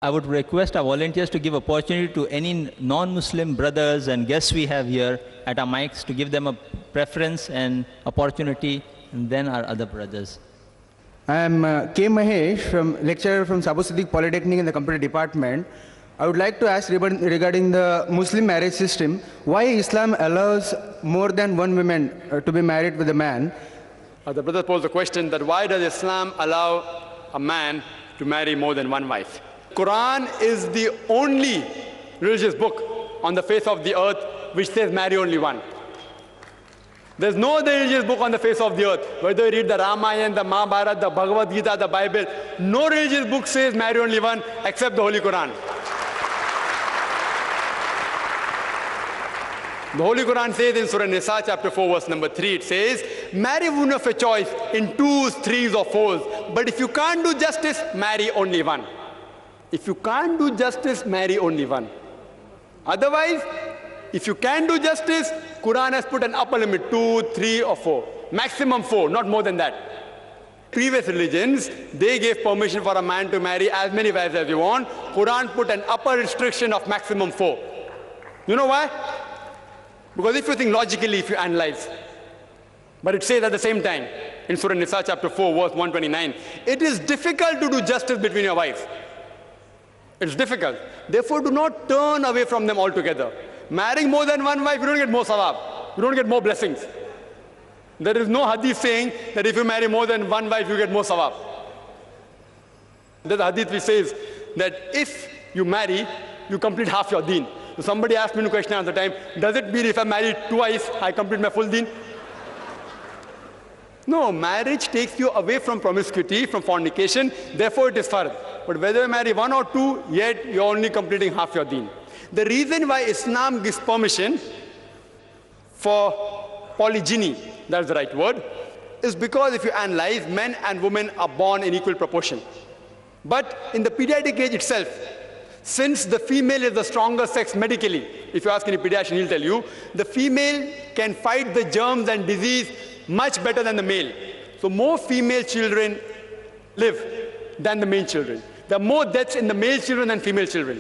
I would request our volunteers to give opportunity to any non-Muslim brothers and guests we have here at our mics to give them a preference and opportunity, and then our other brothers. I am K. Mahesh, lecturer from Sabu Siddiq Polytechnic in the Computer Department. I would like to ask regarding the Muslim marriage system, why Islam allows more than one woman to be married with a man? The brother posed the question that why does Islam allow a man to marry more than one wife? Quran is the only religious book on the face of the earth which says marry only one. There's no other religious book on the face of the earth, whether you read the Ramayana, the Mahabharata, the Bhagavad Gita, the Bible, no religious book says marry only one except the Holy Quran. The Holy Quran says in Surah Nisa chapter 4 verse number 3, it says, marry woman of a choice in twos, threes or fours. But if you can't do justice, marry only one. If you can't do justice, marry only one. Otherwise, if you can do justice, Quran has put an upper limit, 2, 3 or 4. Maximum 4, not more than that. Previous religions, they gave permission for a man to marry as many wives as you want. Quran put an upper restriction of maximum 4. You know why? Because if you think logically, if you analyze, but it says at the same time, in Surah Nisa chapter 4 verse 129, it is difficult to do justice between your wives. It's difficult. Therefore, do not turn away from them altogether. Marrying more than one wife, you don't get more sawab. You don't get more blessings. There is no hadith saying that if you marry more than one wife, you get more sawab. There's a hadith which says that if you marry, you complete half your deen. So somebody asked me a question at the time, does it mean if I marry twice, I complete my full deen? No, marriage takes you away from promiscuity, from fornication, therefore it is fard. But whether you marry one or two, yet you're only completing half your deen. The reason why Islam gives permission for polygyny, that's the right word, is because if you analyze, men and women are born in equal proportion. But in the pediatric age itself, since the female is the stronger sex medically, if you ask any pediatrician, he'll tell you, the female can fight the germs and disease much better than the male. So more female children live than the male children. There are more deaths in the male children than female children.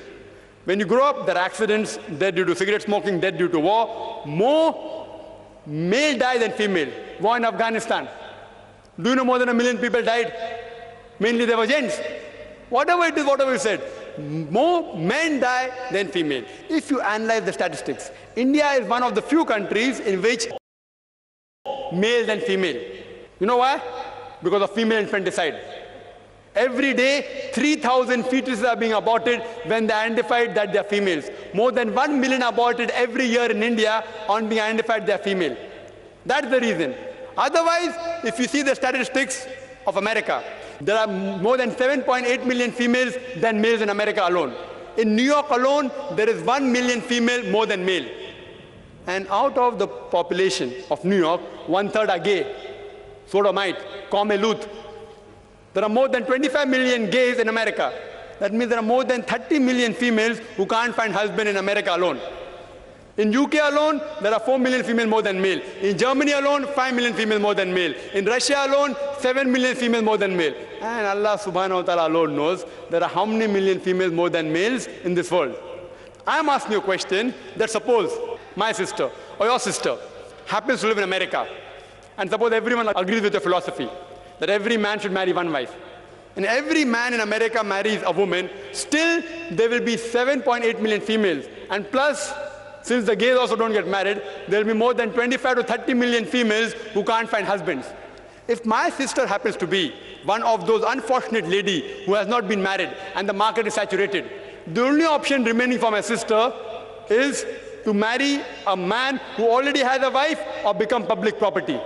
When you grow up, there are accidents, death due to cigarette smoking, death due to war. More male die than female. War in Afghanistan. Do you know more than 1 million people died? Mainly they were gents. Whatever it is, whatever you said. More men die than female. If you analyze the statistics, India is one of the few countries in which male than female. You know why? Because of female infanticide. Every day, 3,000 fetuses are being aborted when they identified that they are females. More than 1 million aborted every year in India on being identified they are female. That's the reason. Otherwise, if you see the statistics of America, there are more than 7.8 million females than males in America alone. In New York alone, there is 1 million female more than male. And out of the population of New York, 1/3 are gay, sodomite, Luth. There are more than 25 million gays in America. That means there are more than 30 million females who can't find husband in America alone. In UK alone, there are 4 million females more than male. In Germany alone, 5 million females more than male. In Russia alone, 7 million females more than male. And Allah subhanahu wa ta'ala alone knows there are how many million females more than males in this world. I am asking you a question that suppose my sister or your sister happens to live in America, and suppose everyone agrees with your philosophy that every man should marry one wife, and every man in America marries a woman, still there will be 7.8 million females, and plus, since the gays also don't get married, there will be more than 25 to 30 million females who can't find husbands. If my sister happens to be one of those unfortunate lady who has not been married and the market is saturated, the only option remaining for my sister is to marry a man who already has a wife or become public property.